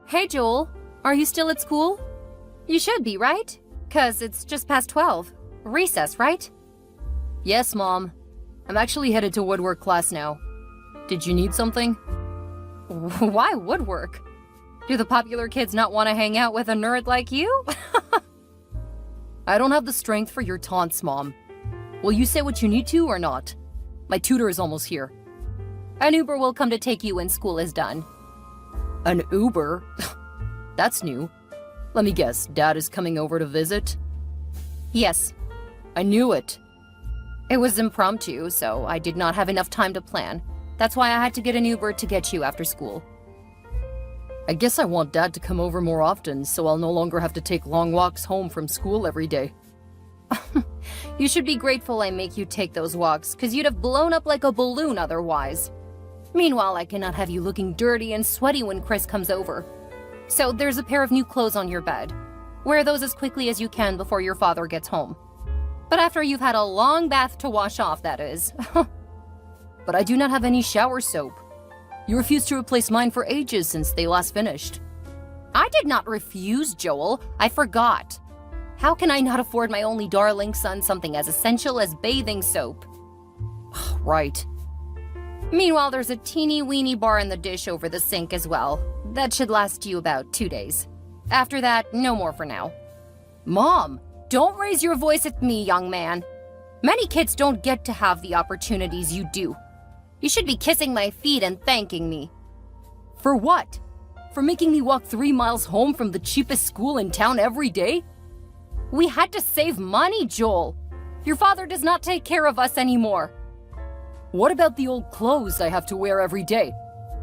Hey, Joel. Are you still at school? You should be, right? 'Cause it's just past 12. Recess, right? Yes, Mom. I'm actually headed to woodwork class now. Did you need something? Why woodwork? Do the popular kids not want to hang out with a nerd like you? I don't have the strength for your taunts, Mom. Will you say what you need to or not? My tutor is almost here. An Uber will come to take you when school is done. An Uber? That's new. Let me guess, Dad is coming over to visit? Yes. I knew it. It was impromptu, so I did not have enough time to plan. That's why I had to get an Uber to get you after school. I guess I want Dad to come over more often, so I'll no longer have to take long walks home from school every day. You should be grateful I make you take those walks, 'cause you'd have blown up like a balloon otherwise. Meanwhile, I cannot have you looking dirty and sweaty when Chris comes over. So there's a pair of new clothes on your bed. Wear those as quickly as you can before your father gets home. But after you've had a long bath to wash off, that is. But I do not have any shower soap. You refused to replace mine for ages since they last finished. I did not refuse, Joel. I forgot. How can I not afford my only darling son something as essential as bathing soap? Right. Meanwhile, there's a teeny-weeny bar in the dish over the sink as well. That should last you about 2 days. After that, no more for now. Mom, don't raise your voice at me, young man. Many kids don't get to have the opportunities you do. You should be kissing my feet and thanking me. For what? For making me walk 3 miles home from the cheapest school in town every day? We had to save money, Joel. Your father does not take care of us anymore. What about the old clothes I have to wear every day?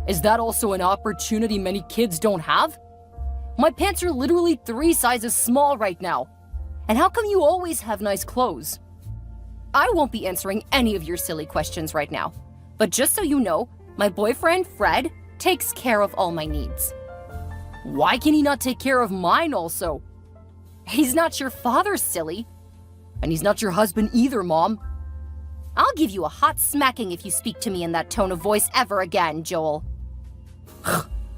Is that also an opportunity many kids don't have? My pants are literally 3 sizes small right now. And how come you always have nice clothes? I won't be answering any of your silly questions right now. But just so you know, my boyfriend, Fred, takes care of all my needs. Why can he not take care of mine also? He's not your father, silly. And he's not your husband either, Mom. I'll give you a hot smacking if you speak to me in that tone of voice ever again, Joel.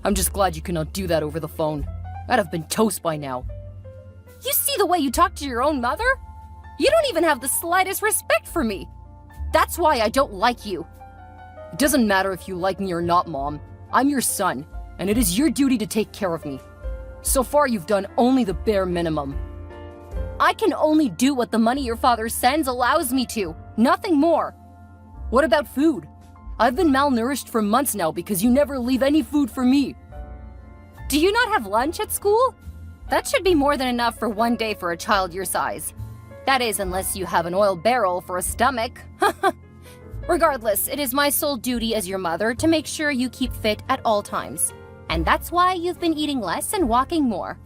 I'm just glad you cannot do that over the phone. I'd have been toast by now. You see the way you talk to your own mother? You don't even have the slightest respect for me. That's why I don't like you. It doesn't matter if you like me or not, Mom. I'm your son, and it is your duty to take care of me. So far, you've done only the bare minimum. I can only do what the money your father sends allows me to. Nothing more. What about food? I've been malnourished for months now because you never leave any food for me. Do you not have lunch at school? That should be more than enough for 1 day for a child your size. That is, unless you have an oil barrel for a stomach. Regardless, it is my sole duty as your mother to make sure you keep fit at all times. And that's why you've been eating less and walking more.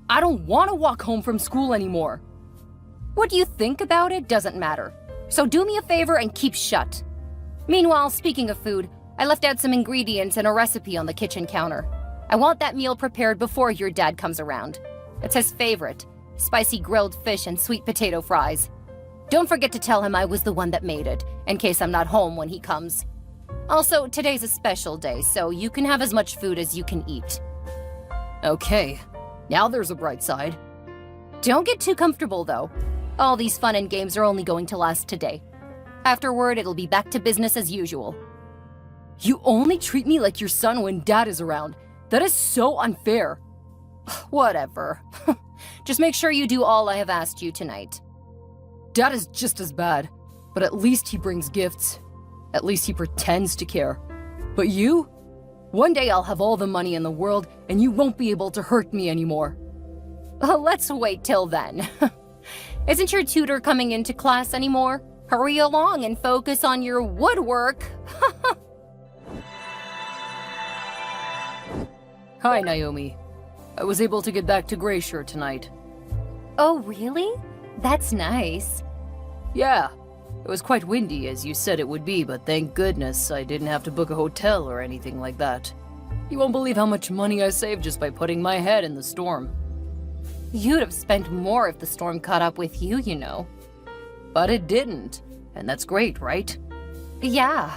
I don't want to walk home from school anymore. What you think about it doesn't matter. So do me a favor and keep shut. Meanwhile, speaking of food, I left out some ingredients and a recipe on the kitchen counter. I want that meal prepared before your dad comes around. It's his favorite, spicy grilled fish and sweet potato fries. Don't forget to tell him I was the one that made it, in case I'm not home when he comes. Also, today's a special day, so you can have as much food as you can eat. Okay, now there's a bright side. Don't get too comfortable, though. All these fun and games are only going to last today. Afterward, it'll be back to business as usual. You only treat me like your son when Dad is around. That is so unfair. Whatever. Just make sure you do all I have asked you tonight. Dad is just as bad, but at least he brings gifts. At least he pretends to care. But you? One day I'll have all the money in the world, and you won't be able to hurt me anymore. Let's wait till then. Isn't your tutor coming into class anymore? Hurry along and focus on your woodwork. Hi, Naomi. I was able to get back to Grayshire tonight. Oh, really? That's nice. Yeah. It was quite windy, as you said it would be, but thank goodness I didn't have to book a hotel or anything like that. You won't believe how much money I saved just by putting my head in the storm. You'd have spent more if the storm caught up with you, you know. But it didn't, and that's great, right? Yeah.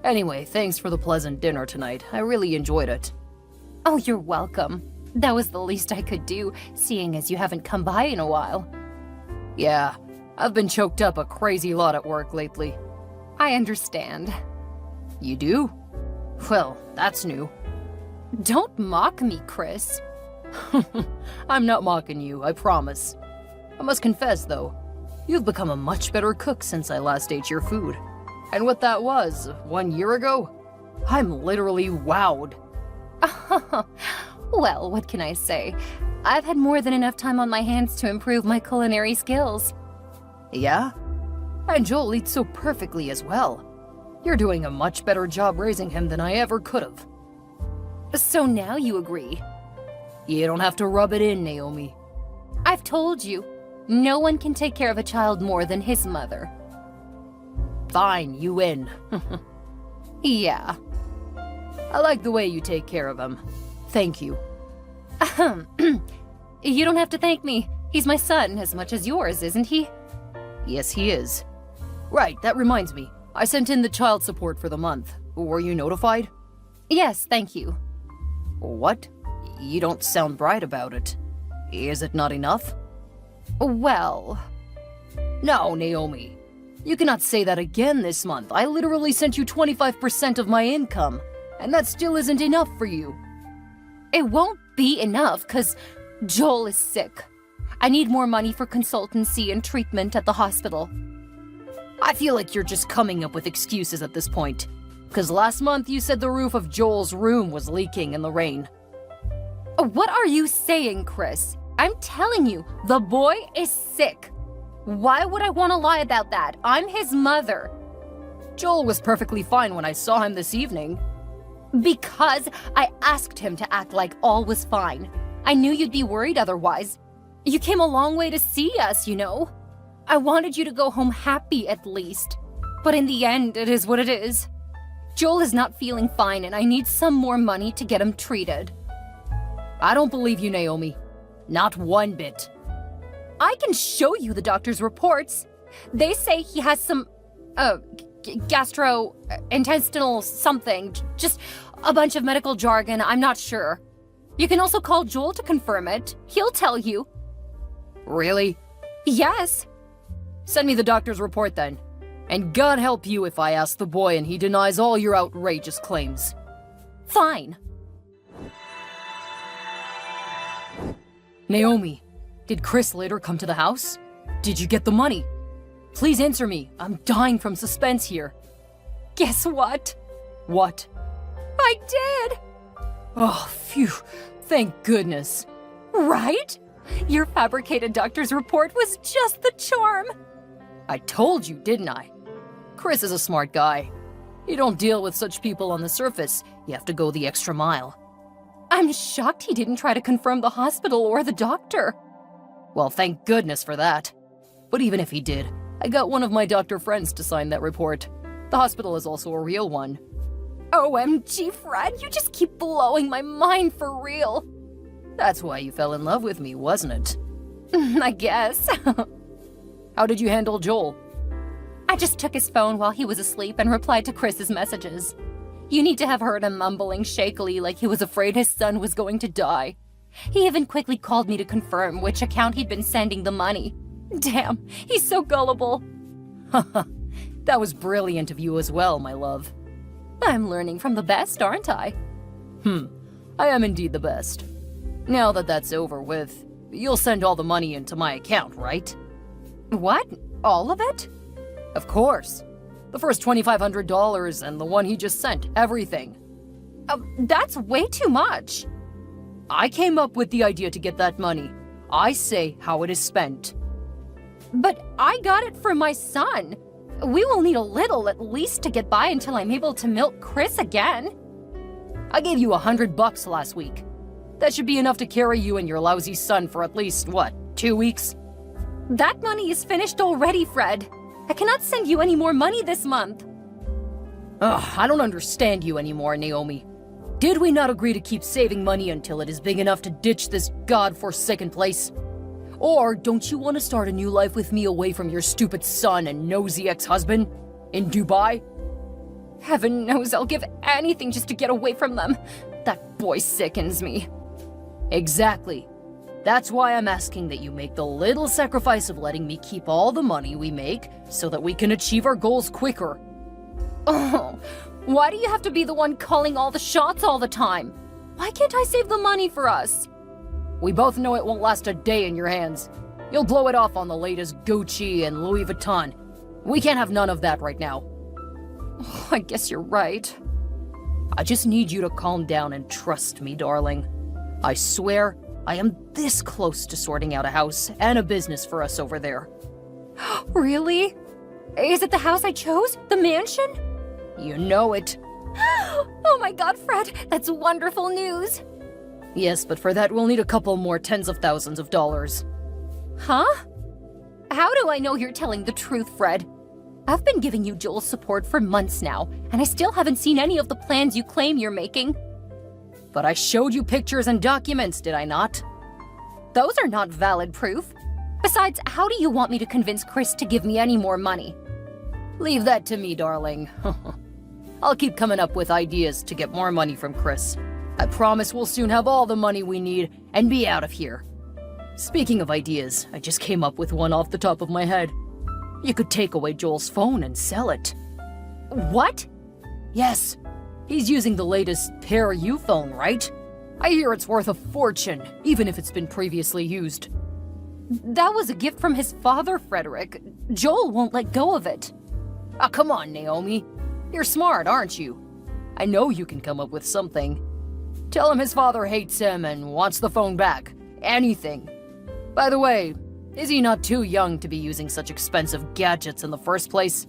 Anyway, thanks for the pleasant dinner tonight. I really enjoyed it. Oh, you're welcome. That was the least I could do, seeing as you haven't come by in a while. Yeah, I've been choked up a crazy lot at work lately. I understand. You do? Well, that's new. Don't mock me, Chris. I'm not mocking you, I promise. I must confess, though, you've become a much better cook since I last ate your food. And what that was, 1 year ago? I'm literally wowed. Well, what can I say? I've had more than enough time on my hands to improve my culinary skills. Yeah? And Joel eats so perfectly as well. You're doing a much better job raising him than I ever could have. So now you agree? You don't have to rub it in, Naomi. I've told you, no one can take care of a child more than his mother. Fine, you win. Yeah. I like the way you take care of him. Thank you. You don't have to thank me. He's my son as much as yours, isn't he? Yes, he is. Right, that reminds me. I sent in the child support for the month. Were you notified? Yes, thank you. What? You don't sound bright about it. Is it not enough? Well... No, Naomi. You cannot say that again this month. I literally sent you 25% of my income, and that still isn't enough for you. It won't be enough, 'cause Joel is sick. I need more money for consultancy and treatment at the hospital. I feel like you're just coming up with excuses at this point. 'Cause last month you said the roof of Joel's room was leaking in the rain. What are you saying, Chris? I'm telling you, the boy is sick. Why would I want to lie about that? I'm his mother. Joel was perfectly fine when I saw him this evening. Because I asked him to act like all was fine. I knew you'd be worried otherwise. You came a long way to see us, you know. I wanted you to go home happy at least. But in the end, it is what it is. Joel is not feeling fine and I need some more money to get him treated. I don't believe you, Naomi. Not one bit. I can show you the doctor's reports. They say he has some, gastrointestinal something. Just a bunch of medical jargon, I'm not sure. You can also call Joel to confirm it. He'll tell you. Really? Yes. Send me the doctor's report then. And God help you if I ask the boy and he denies all your outrageous claims. Fine. Naomi, did Chris later come to the house? Did you get the money? Please answer me. I'm dying from suspense here. Guess what? What? I did! Oh, phew. Thank goodness. Right? Your fabricated doctor's report was just the charm. I told you, didn't I? Chris is a smart guy. You don't deal with such people on the surface. You have to go the extra mile. I'm shocked he didn't try to confirm the hospital or the doctor. Well, thank goodness for that. But even if he did, I got one of my doctor friends to sign that report. The hospital is also a real one. OMG, Fred, you just keep blowing my mind for real. That's why you fell in love with me, wasn't it? I guess. How did you handle Joel? I just took his phone while he was asleep and replied to Chris's messages. You need to have heard him mumbling shakily like he was afraid his son was going to die. He even quickly called me to confirm which account he'd been sending the money. Damn, he's so gullible. That was brilliant of you as well, my love. I'm learning from the best, aren't I? I am indeed the best. Now that that's over with, you'll send all the money into my account, right? What? All of it? Of course. The first $2,500 and the one he just sent, everything. That's way too much. I came up with the idea to get that money. I say how it is spent. But I got it for my son. We will need a little at least to get by until I'm able to milk Chris again. I gave you $100 last week. That should be enough to carry you and your lousy son for at least, 2 weeks? That money is finished already, Fred. I cannot send you any more money this month. Ugh, I don't understand you anymore, Naomi. Did we not agree to keep saving money until it is big enough to ditch this god-forsaken place? Or don't you want to start a new life with me away from your stupid son and nosy ex-husband? In Dubai? Heaven knows I'll give anything just to get away from them. That boy sickens me. Exactly. That's why I'm asking that you make the little sacrifice of letting me keep all the money we make so that we can achieve our goals quicker. Oh, why do you have to be the one calling all the shots all the time? Why can't I save the money for us? We both know it won't last a day in your hands. You'll blow it off on the latest Gucci and Louis Vuitton. We can't have none of that right now. Oh, I guess you're right. I just need you to calm down and trust me, darling. I swear, I am this close to sorting out a house and a business for us over there. Really? Is it the house I chose? The mansion? You know it. Oh my god, Fred, that's wonderful news. Yes, but for that we'll need a couple more tens of thousands of dollars. Huh? How do I know you're telling the truth, Fred? I've been giving you Joel's support for months now, and I still haven't seen any of the plans you claim you're making. But I showed you pictures and documents, did I not? Those are not valid proof. Besides, how do you want me to convince Chris to give me any more money? Leave that to me, darling. I'll keep coming up with ideas to get more money from Chris. I promise we'll soon have all the money we need and be out of here. Speaking of ideas, I just came up with one off the top of my head. You could take away Joel's phone and sell it. What? Yes. He's using the latest Pair U phone, right? I hear it's worth a fortune, even if it's been previously used. That was a gift from his father, Frederick. Joel won't let go of it. Ah, come on, Naomi. You're smart, aren't you? I know you can come up with something. Tell him his father hates him and wants the phone back. Anything. By the way, is he not too young to be using such expensive gadgets in the first place?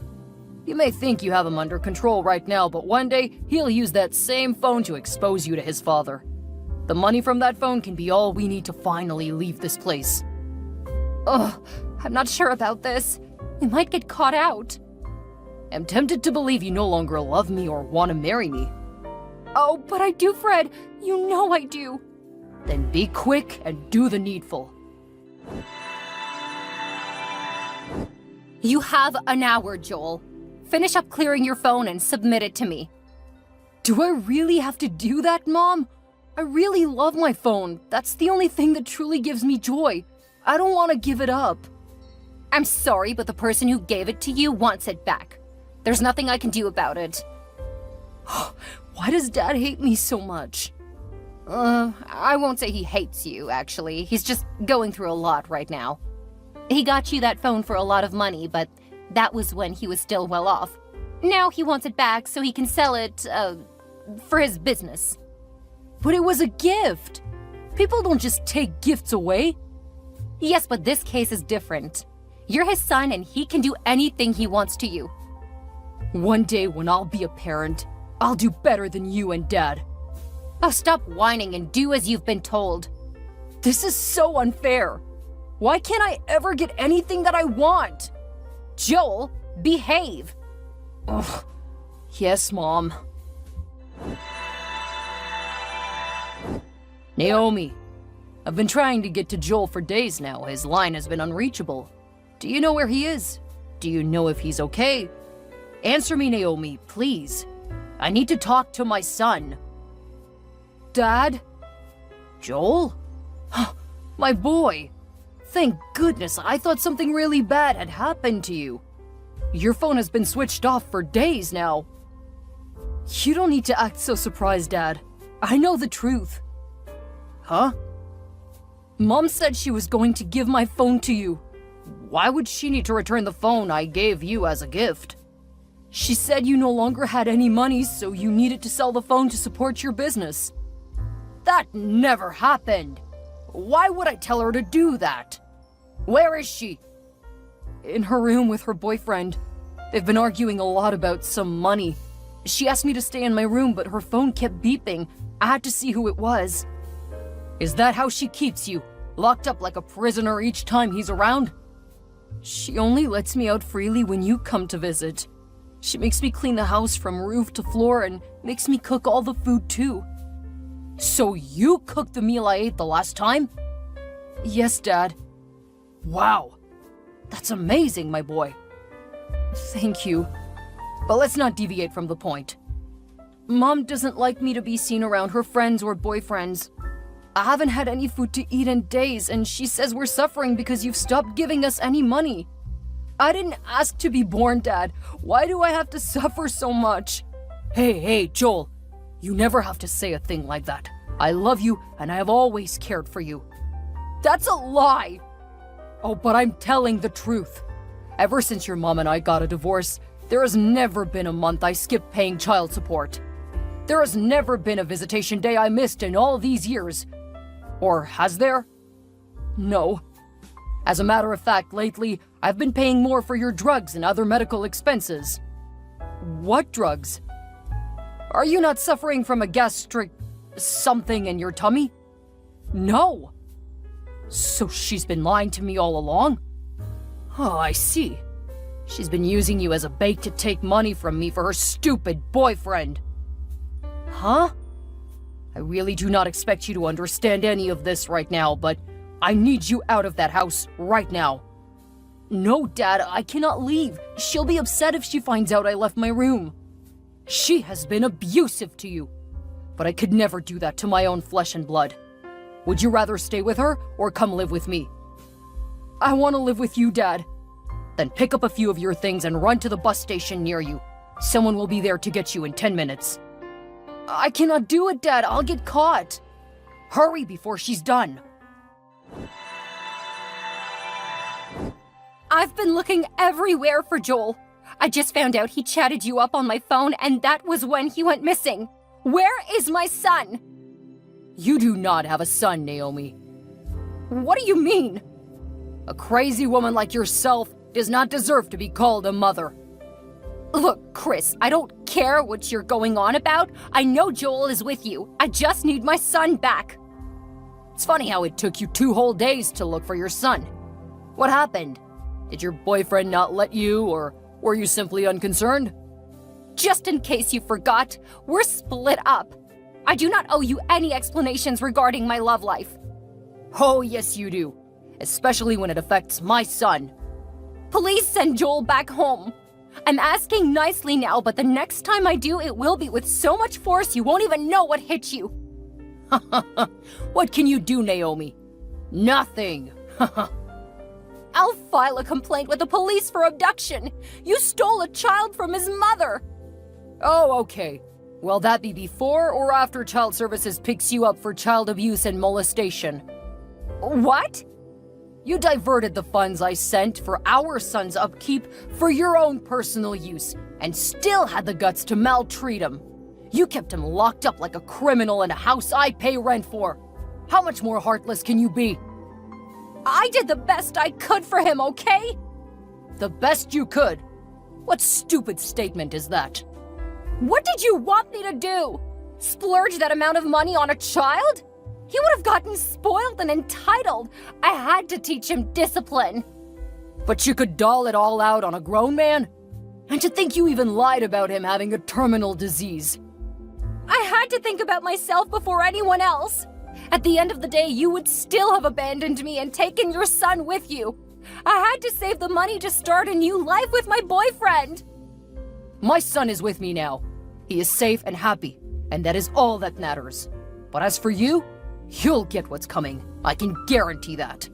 You may think you have him under control right now, but one day he'll use that same phone to expose you to his father. The money from that phone can be all we need to finally leave this place. Ugh, I'm not sure about this. We might get caught out. I'm tempted to believe you no longer love me or want to marry me. Oh, but I do, Fred. You know I do. Then be quick and do the needful. You have an hour, Joel. Finish up clearing your phone and submit it to me. Do I really have to do that, Mom? I really love my phone. That's the only thing that truly gives me joy. I don't want to give it up. I'm sorry, but the person who gave it to you wants it back. There's nothing I can do about it. Why does Dad hate me so much? I won't say he hates you, actually. He's just going through a lot right now. He got you that phone for a lot of money, but that was when he was still well off. Now he wants it back so he can sell it, for his business. But it was a gift. People don't just take gifts away. Yes, but this case is different. You're his son and he can do anything he wants to you. One day when I'll be a parent, I'll do better than you and Dad. Oh, stop whining and do as you've been told. This is so unfair. Why can't I ever get anything that I want? Joel, behave. Ugh. Yes, Mom. Naomi, I've been trying to get to Joel for days now. His line has been unreachable. Do you know where he is? Do you know if he's okay? Answer me, Naomi, please. I need to talk to my son. Dad? Joel? My boy. Thank goodness, I thought something really bad had happened to you. Your phone has been switched off for days now. You don't need to act so surprised, Dad. I know the truth. Huh? Mom said she was going to give my phone to you. Why would she need to return the phone I gave you as a gift? She said you no longer had any money, so you needed to sell the phone to support your business. That never happened. Why would I tell her to do that? Where is she? In her room with her boyfriend. They've been arguing a lot about some money. She asked me to stay in my room, but her phone kept beeping. I had to see who it was. Is that how she keeps you? Locked up like a prisoner each time he's around? She only lets me out freely when you come to visit. She makes me clean the house from roof to floor and makes me cook all the food too. So you cooked the meal I ate the last time? Yes, Dad. Wow. That's amazing, my boy. Thank you. But let's not deviate from the point. Mom doesn't like me to be seen around her friends or boyfriends. I haven't had any food to eat in days, and she says we're suffering because you've stopped giving us any money. I didn't ask to be born, Dad. Why do I have to suffer so much? Hey, Joel. You never have to say a thing like that. I love you, and I have always cared for you. That's a lie! Oh, but I'm telling the truth. Ever since your mom and I got a divorce, there has never been a month I skipped paying child support. There has never been a visitation day I missed in all these years. Or has there? No. As a matter of fact, lately, I've been paying more for your drugs and other medical expenses. What drugs? Are you not suffering from a gastric something in your tummy? No. So she's been lying to me all along? Oh, I see. She's been using you as a bait to take money from me for her stupid boyfriend. Huh? I really do not expect you to understand any of this right now, but I need you out of that house right now. No, Dad, I cannot leave. She'll be upset if she finds out I left my room. She has been abusive to you. But I could never do that to my own flesh and blood. Would you rather stay with her or come live with me? I want to live with you, Dad. Then pick up a few of your things and run to the bus station near you. Someone will be there to get you in 10 minutes. I cannot do it, Dad. I'll get caught. Hurry before she's done. I've been looking everywhere for Joel. I just found out he chatted you up on my phone, and that was when he went missing. Where is my son? You do not have a son, Naomi. What do you mean? A crazy woman like yourself does not deserve to be called a mother. Look, Chris, I don't care what you're going on about. I know Joel is with you. I just need my son back. It's funny how it took you 2 whole days to look for your son. What happened? Did your boyfriend not let you, or were you simply unconcerned? Just in case you forgot, we're split up. I do not owe you any explanations regarding my love life. Oh, yes you do. Especially when it affects my son. Please send Joel back home. I'm asking nicely now, but the next time I do, it will be with so much force you won't even know what hit you. What can you do, Naomi? Nothing. I'll file a complaint with the police for abduction. You stole a child from his mother. Oh, okay. Will that be before or after Child Services picks you up for child abuse and molestation? What? You diverted the funds I sent for our son's upkeep for your own personal use, and still had the guts to maltreat him. You kept him locked up like a criminal in a house I pay rent for. How much more heartless can you be? I did the best I could for him, okay? The best you could? What stupid statement is that? What did you want me to do? Splurge that amount of money on a child? He would have gotten spoiled and entitled. I had to teach him discipline. But you could doll it all out on a grown man? And to think you even lied about him having a terminal disease. I had to think about myself before anyone else. At the end of the day, you would still have abandoned me and taken your son with you. I had to save the money to start a new life with my boyfriend. My son is with me now. He is safe and happy, and that is all that matters. But as for you, you'll get what's coming. I can guarantee that.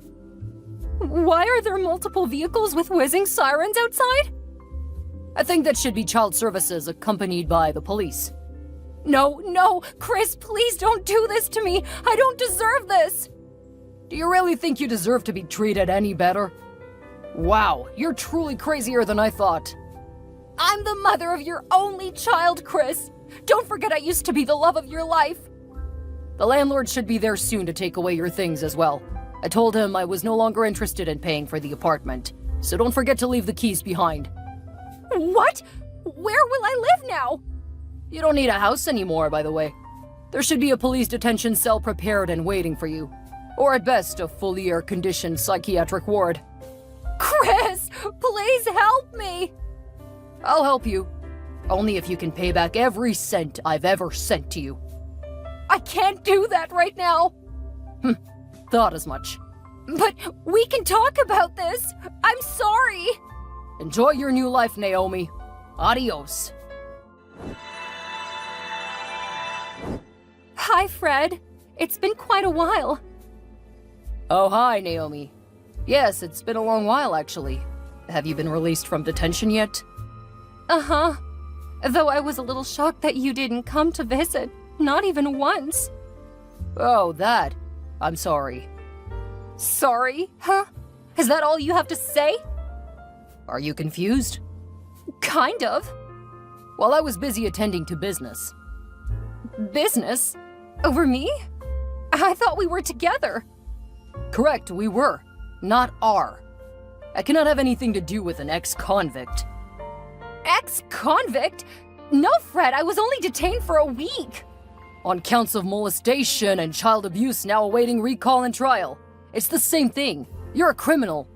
Why are there multiple vehicles with whizzing sirens outside? I think that should be Child Services accompanied by the police. No, Chris, please don't do this to me. I don't deserve this. Do you really think you deserve to be treated any better? Wow, you're truly crazier than I thought. I'm the mother of your only child, Chris. Don't forget I used to be the love of your life. The landlord should be there soon to take away your things as well. I told him I was no longer interested in paying for the apartment, so don't forget to leave the keys behind. What? Where will I live now? You don't need a house anymore, by the way. There should be a police detention cell prepared and waiting for you. Or at best, a fully air-conditioned psychiatric ward. Chris, please help me! I'll help you. Only if you can pay back every cent I've ever sent to you. I can't do that right now. Thought as much. But we can talk about this. I'm sorry. Enjoy your new life, Naomi. Adios. Hi, Fred. It's been quite a while. Oh, hi, Naomi. Yes, it's been a long while, actually. Have you been released from detention yet? Uh-huh. Though I was a little shocked that you didn't come to visit. Not even once. Oh, that. I'm sorry. Sorry? Huh? Is that all you have to say? Are you confused? Kind of. Well, I was busy attending to business. Business? Over me? I thought we were together. Correct, we were. Not are. I cannot have anything to do with an ex-convict. Ex-convict? No, Fred, I was only detained for a week. On counts of molestation and child abuse now awaiting recall and trial. It's the same thing. You're a criminal.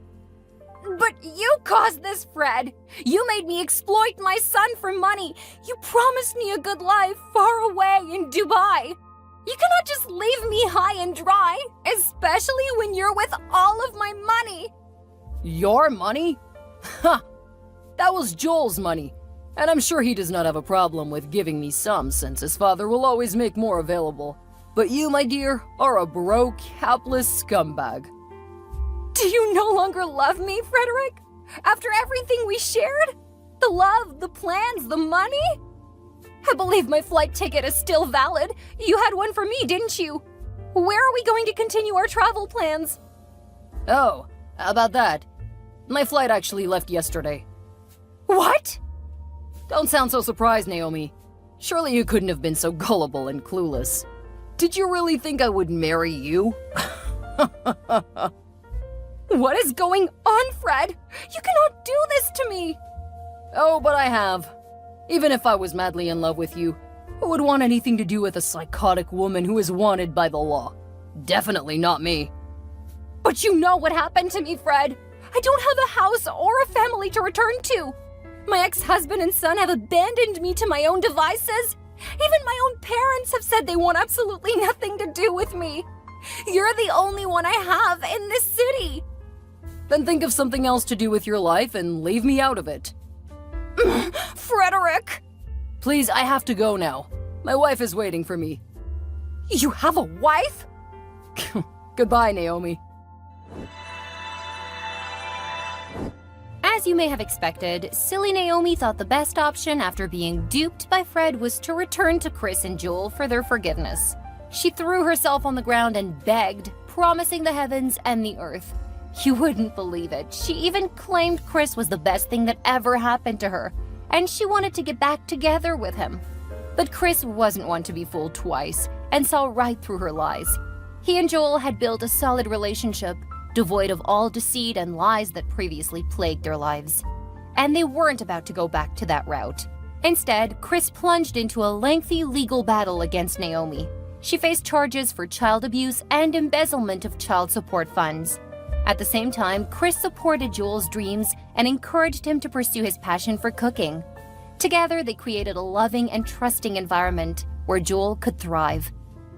But you caused this, Fred. You made me exploit my son for money. You promised me a good life far away in Dubai. You cannot just leave me high and dry, especially when you're with all of my money. Your money? Ha! That was Joel's money. And I'm sure he does not have a problem with giving me some, since his father will always make more available. But you, my dear, are a broke, hapless scumbag. Do you no longer love me, Frederick? After everything we shared? The love, the plans, the money? I believe my flight ticket is still valid. You had one for me, didn't you? Where are we going to continue our travel plans? Oh, about that. My flight actually left yesterday. What? Don't sound so surprised, Naomi. Surely you couldn't have been so gullible and clueless. Did you really think I would marry you? What is going on, Fred? You cannot do this to me! Oh, but I have. Even if I was madly in love with you, who would want anything to do with a psychotic woman who is wanted by the law? Definitely not me. But you know what happened to me, Fred. I don't have a house or a family to return to. My ex-husband and son have abandoned me to my own devices. Even my own parents have said they want absolutely nothing to do with me. You're the only one I have in this city. Then think of something else to do with your life and leave me out of it. Frederick! Please, I have to go now. My wife is waiting for me. You have a wife? Goodbye, Naomi. As you may have expected, silly Naomi thought the best option after being duped by Fred was to return to Chris and Joel for their forgiveness. She threw herself on the ground and begged, promising the heavens and the earth. You wouldn't believe it. She even claimed Chris was the best thing that ever happened to her, and she wanted to get back together with him. But Chris wasn't one to be fooled twice, and saw right through her lies. He and Joel had built a solid relationship, devoid of all deceit and lies that previously plagued their lives. And they weren't about to go back to that route. Instead, Chris plunged into a lengthy legal battle against Naomi. She faced charges for child abuse and embezzlement of child support funds. At the same time, Chris supported Joel's dreams and encouraged him to pursue his passion for cooking. Together, they created a loving and trusting environment where Joel could thrive.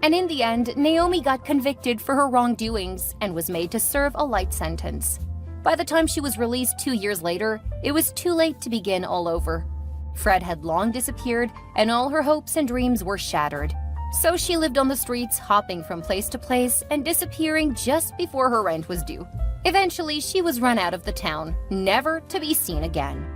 And in the end, Naomi got convicted for her wrongdoings and was made to serve a light sentence. By the time she was released 2 years later, it was too late to begin all over. Fred had long disappeared, and all her hopes and dreams were shattered. So she lived on the streets, hopping from place to place and disappearing just before her rent was due. Eventually, she was run out of the town, never to be seen again.